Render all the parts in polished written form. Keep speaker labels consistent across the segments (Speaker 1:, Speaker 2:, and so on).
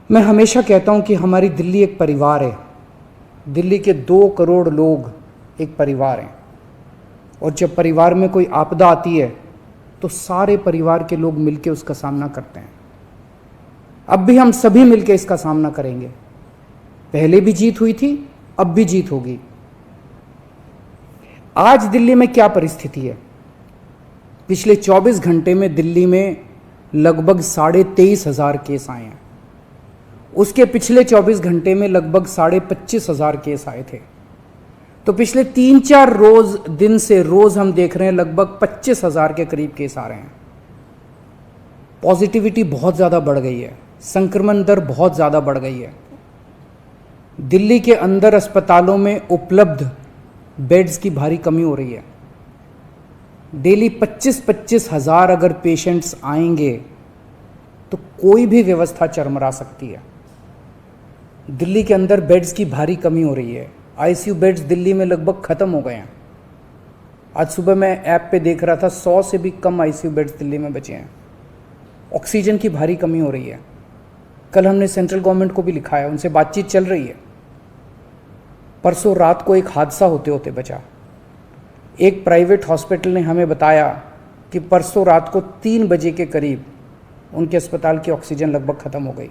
Speaker 1: मैं हमेशा कहता हूँ कि हमारी दिल्ली एक परिवार है। दिल्ली के 2 करोड़ लोग एक परिवार हैं, और जब परिवार में कोई आपदा आती है तो सारे परिवार के लोग मिलकर उसका सामना करते हैं। अब भी हम सभी मिलकर इसका सामना करेंगे। पहले भी जीत हुई थी, अब भी जीत होगी। आज दिल्ली में क्या परिस्थिति है? पिछले 24 घंटे में दिल्ली में लगभग 23,500 केस आए हैं। उसके पिछले 24 घंटे में लगभग 25,500 केस आए थे। तो पिछले 3-4 दिन से रोज हम देख रहे हैं लगभग 25,000 के करीब केस आ रहे हैं। पॉजिटिविटी बहुत ज़्यादा बढ़ गई है, संक्रमण दर बहुत ज़्यादा बढ़ गई है। दिल्ली के अंदर अस्पतालों में उपलब्ध बेड्स की भारी कमी हो रही है। डेली 25-25 हज़ार अगर पेशेंट्स आएंगे तो कोई भी व्यवस्था चरमरा सकती है। दिल्ली के अंदर बेड्स की भारी कमी हो रही है। आईसीयू बेड्स दिल्ली में लगभग ख़त्म हो गए हैं। आज सुबह मैं ऐप पे देख रहा था 100 से भी कम आईसीयू बेड्स दिल्ली में बचे हैं। ऑक्सीजन की भारी कमी हो रही है। कल हमने सेंट्रल गवर्नमेंट को भी लिखा है, उनसे बातचीत चल रही है। परसों रात को एक हादसा होते होते बचा। एक प्राइवेट हॉस्पिटल ने हमें बताया कि परसों रात को 3 बजे के करीब उनके अस्पताल की ऑक्सीजन लगभग ख़त्म हो गई।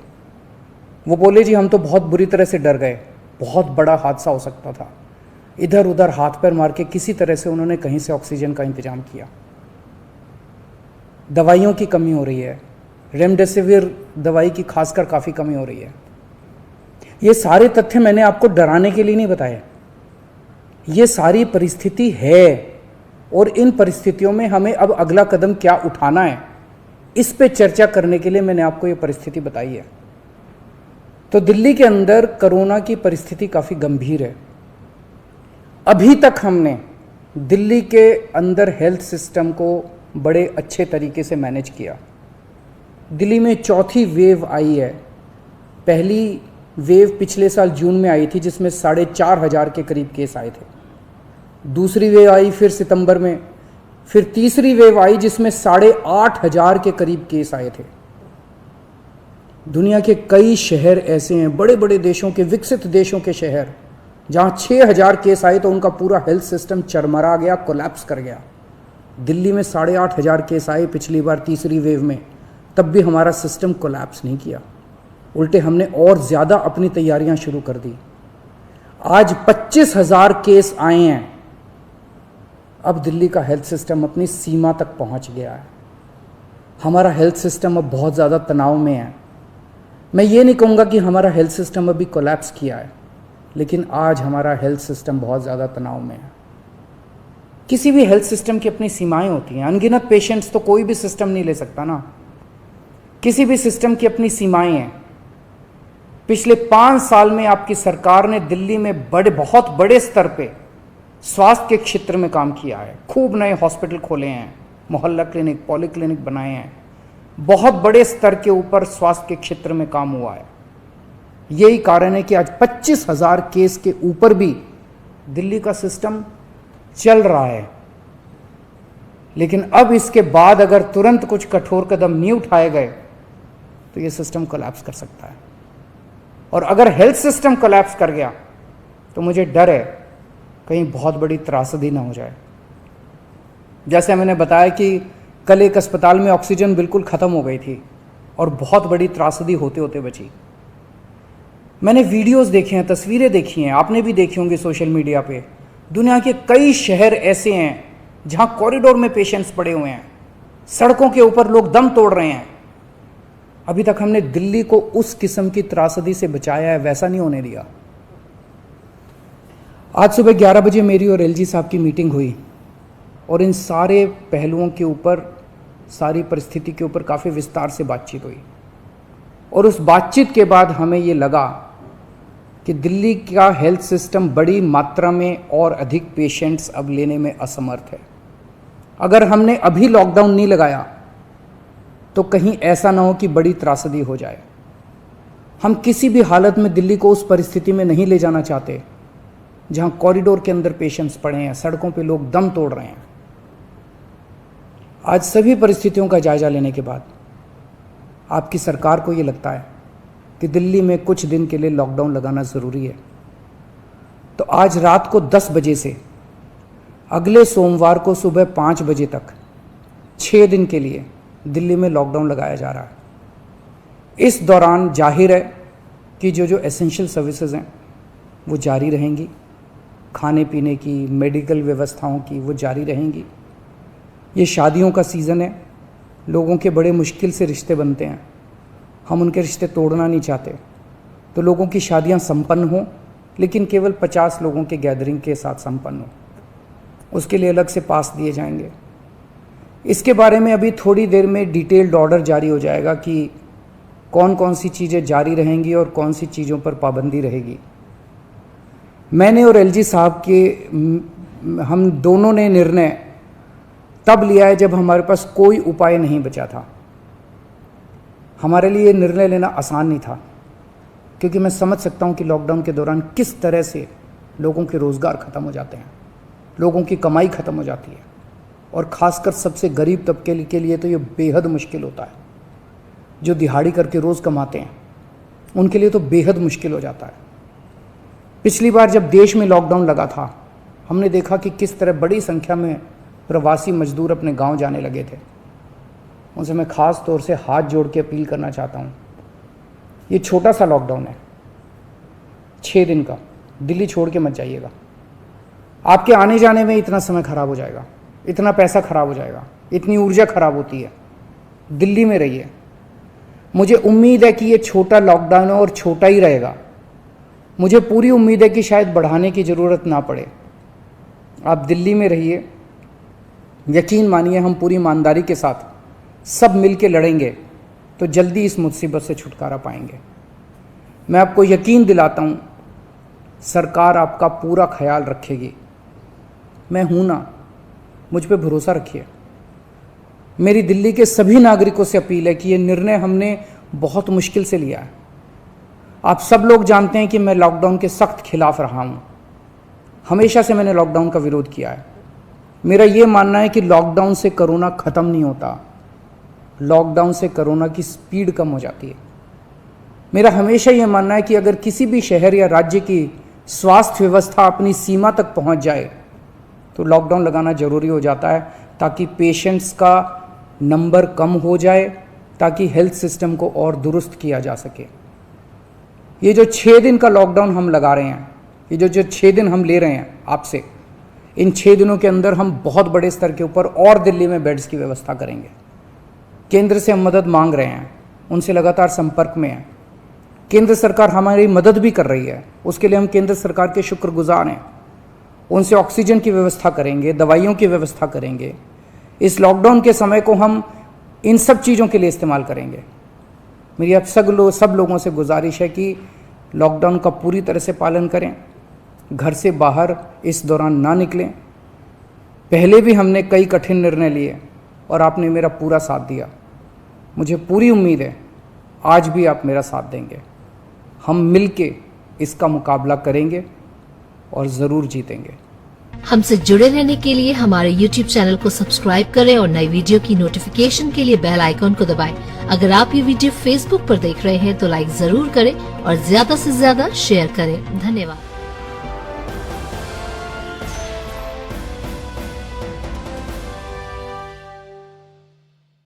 Speaker 1: वो बोले जी हम तो बहुत बुरी तरह से डर गए, बहुत बड़ा हादसा हो सकता था। इधर उधर हाथ पैर मार के किसी तरह से उन्होंने कहीं से ऑक्सीजन का इंतजाम किया। दवाइयों की कमी हो रही है, रेमडेसिविर दवाई की खासकर काफ़ी कमी हो रही है। ये सारे तथ्य मैंने आपको डराने के लिए नहीं बताए। ये सारी परिस्थिति है, और इन परिस्थितियों में हमें अब अगला कदम क्या उठाना है, इस पे चर्चा करने के लिए मैंने आपको ये परिस्थिति बताई है। तो दिल्ली के अंदर कोरोना की परिस्थिति काफ़ी गंभीर है। अभी तक हमने दिल्ली के अंदर हेल्थ सिस्टम को बड़े अच्छे तरीके से मैनेज किया। दिल्ली में चौथी वेव आई है। पहली वेव पिछले साल जून में आई थी, जिसमें 4,500 के करीब केस आए थे। दूसरी वेव आई फिर सितंबर में। फिर तीसरी वेव आई जिसमें 8,500 के करीब केस आए थे। दुनिया के कई शहर ऐसे हैं, बड़े बड़े देशों के, विकसित देशों के शहर, जहां 6,000 केस आए तो उनका पूरा हेल्थ सिस्टम चरमरा गया, कोलैप्स कर गया। दिल्ली में 8,500 केस आए पिछली बार तीसरी वेव में, तब भी हमारा सिस्टम कोलैप्स नहीं किया। उल्टे हमने और ज़्यादा अपनी तैयारियां शुरू कर दी। आज 25,000 केस आए हैं। अब दिल्ली का हेल्थ सिस्टम अपनी सीमा तक पहुंच गया है। हमारा हेल्थ सिस्टम अब बहुत ज़्यादा तनाव में है। मैं ये नहीं कहूँगा कि हमारा हेल्थ सिस्टम अभी कोलैप्स किया है, लेकिन आज हमारा हेल्थ सिस्टम बहुत ज़्यादा तनाव में है। किसी भी हेल्थ सिस्टम की अपनी सीमाएं होती हैं। अनगिनत पेशेंट्स तो कोई भी सिस्टम नहीं ले सकता ना। किसी भी सिस्टम की अपनी सीमाएं हैं। पिछले 5 साल में आपकी सरकार ने दिल्ली में बहुत बड़े स्तर पे स्वास्थ्य के क्षेत्र में काम किया है। खूब नए हॉस्पिटल खोले हैं, मोहल्ला क्लिनिक, पॉली क्लिनिक बनाए हैं। बहुत बड़े स्तर के ऊपर स्वास्थ्य के क्षेत्र में काम हुआ है। यही कारण है कि आज 25,000 केस के ऊपर भी दिल्ली का सिस्टम चल रहा है। लेकिन अब इसके बाद अगर तुरंत कुछ कठोर कदम नहीं उठाए गए तो ये सिस्टम कोलैप्स कर सकता है। और अगर हेल्थ सिस्टम कोलैप्स कर गया तो मुझे डर है कहीं बहुत बड़ी त्रासदी ना हो जाए। जैसे मैंने बताया कि कल एक अस्पताल में ऑक्सीजन बिल्कुल ख़त्म हो गई थी और बहुत बड़ी त्रासदी होते होते बची। मैंने वीडियोस देखे हैं, तस्वीरें देखी हैं, आपने भी देखी होंगी सोशल मीडिया पे। दुनिया के कई शहर ऐसे हैं जहां कॉरिडोर में पेशेंट्स पड़े हुए हैं, सड़कों के ऊपर लोग दम तोड़ रहे हैं। अभी तक हमने दिल्ली को उस किस्म की त्रासदी से बचाया है, वैसा नहीं होने दिया। आज सुबह 11 बजे मेरी और एलजी साहब की मीटिंग हुई और इन सारे पहलुओं के ऊपर, सारी परिस्थिति के ऊपर काफ़ी विस्तार से बातचीत हुई। और उस बातचीत के बाद हमें ये लगा कि दिल्ली का हेल्थ सिस्टम बड़ी मात्रा में और अधिक पेशेंट्स अब लेने में असमर्थ है। अगर हमने अभी लॉकडाउन नहीं लगाया तो कहीं ऐसा ना हो कि बड़ी त्रासदी हो जाए। हम किसी भी हालत में दिल्ली को उस परिस्थिति में नहीं ले जाना चाहते जहां कॉरिडोर के अंदर पेशेंट्स पड़े हैं, सड़कों पे लोग दम तोड़ रहे हैं। आज सभी परिस्थितियों का जायजा लेने के बाद आपकी सरकार को ये लगता है कि दिल्ली में कुछ दिन के लिए लॉकडाउन लगाना ज़रूरी है। तो आज रात को 10 बजे से अगले सोमवार को सुबह 5 बजे तक 6 दिन के लिए दिल्ली में लॉकडाउन लगाया जा रहा है। इस दौरान जाहिर है कि जो एसेंशियल सर्विसेज हैं वो जारी रहेंगी, खाने पीने की, मेडिकल व्यवस्थाओं की वो जारी रहेंगी। ये शादियों का सीज़न है, लोगों के बड़े मुश्किल से रिश्ते बनते हैं, हम उनके रिश्ते तोड़ना नहीं चाहते। तो लोगों की शादियां संपन्न हों, लेकिन केवल 50 लोगों के गैदरिंग के साथ संपन्न हो, उसके लिए अलग से पास दिए जाएंगे। इसके बारे में अभी थोड़ी देर में डिटेल्ड ऑर्डर जारी हो जाएगा कि कौन कौन सी चीज़ें जारी रहेंगी और कौन सी चीज़ों पर पाबंदी रहेगी। मैंने और एलजी साहब के हम दोनों ने निर्णय तब लिया है जब हमारे पास कोई उपाय नहीं बचा था। हमारे लिए निर्णय लेना आसान नहीं था, क्योंकि मैं समझ सकता हूं कि लॉकडाउन के दौरान किस तरह से लोगों के रोज़गार ख़त्म हो जाते हैं, लोगों की कमाई ख़त्म हो जाती है, और ख़ासकर सबसे गरीब तबके के लिए तो ये बेहद मुश्किल होता है। जो दिहाड़ी करके रोज़ कमाते हैं उनके लिए तो बेहद मुश्किल हो जाता है। पिछली बार जब देश में लॉकडाउन लगा था, हमने देखा कि किस तरह बड़ी संख्या में प्रवासी मजदूर अपने गांव जाने लगे थे। उनसे मैं ख़ास तौर से हाथ जोड़ के अपील करना चाहता हूँ, ये छोटा सा लॉकडाउन है, 6 दिन का, दिल्ली छोड़ के मत जाइएगा। आपके आने जाने में इतना समय खराब हो जाएगा, इतना पैसा खराब हो जाएगा, इतनी ऊर्जा खराब होती है। दिल्ली में रहिए। मुझे उम्मीद है कि ये छोटा लॉकडाउन है और छोटा ही रहेगा। मुझे पूरी उम्मीद है कि शायद बढ़ाने की ज़रूरत ना पड़े। आप दिल्ली में रहिए, यकीन मानिए हम पूरी ईमानदारी के साथ सब मिल के लड़ेंगे तो जल्दी इस मुसीबत से छुटकारा पाएंगे। मैं आपको यकीन दिलाता हूँ, सरकार आपका पूरा ख्याल रखेगी। मैं हूँ ना, मुझ पे भरोसा रखिए। मेरी दिल्ली के सभी नागरिकों से अपील है कि ये निर्णय हमने बहुत मुश्किल से लिया है। आप सब लोग जानते हैं कि मैं लॉकडाउन के सख्त खिलाफ रहा हूँ, हमेशा से मैंने लॉकडाउन का विरोध किया है। मेरा ये मानना है कि लॉकडाउन से कोरोना ख़त्म नहीं होता, लॉकडाउन से कोरोना की स्पीड कम हो जाती है। मेरा हमेशा ये मानना है कि अगर किसी भी शहर या राज्य की स्वास्थ्य व्यवस्था अपनी सीमा तक पहुंच जाए तो लॉकडाउन लगाना ज़रूरी हो जाता है, ताकि पेशेंट्स का नंबर कम हो जाए, ताकि हेल्थ सिस्टम को और दुरुस्त किया जा सके। ये जो 6 दिन का लॉकडाउन हम लगा रहे हैं, ये जो 6 दिन हम ले रहे हैं आपसे, इन 6 दिनों के अंदर हम बहुत बड़े स्तर के ऊपर और दिल्ली में बेड्स की व्यवस्था करेंगे। केंद्र से हम मदद मांग रहे हैं, उनसे लगातार संपर्क में हैं। केंद्र सरकार हमारी मदद भी कर रही है, उसके लिए हम केंद्र सरकार के शुक्रगुजार हैं। उनसे ऑक्सीजन की व्यवस्था करेंगे, दवाइयों की व्यवस्था करेंगे। इस लॉकडाउन के समय को हम इन सब चीज़ों के लिए इस्तेमाल करेंगे। मेरी अब सब लोगों से गुजारिश है कि लॉकडाउन का पूरी तरह से पालन करें, घर से बाहर इस दौरान ना निकलें। पहले भी हमने कई कठिन निर्णय लिए और आपने मेरा पूरा साथ दिया। मुझे पूरी उम्मीद है आज भी आप मेरा साथ देंगे। हम मिलके इसका मुकाबला करेंगे और ज़रूर जीतेंगे।
Speaker 2: हमसे जुड़े रहने के लिए हमारे YouTube चैनल को सब्सक्राइब करें और नई वीडियो की नोटिफिकेशन के लिए बेल आइकॉन को दबाएं। अगर आप ये वीडियो Facebook पर देख रहे हैं तो लाइक जरूर करें और ज्यादा से ज्यादा शेयर करें। धन्यवाद।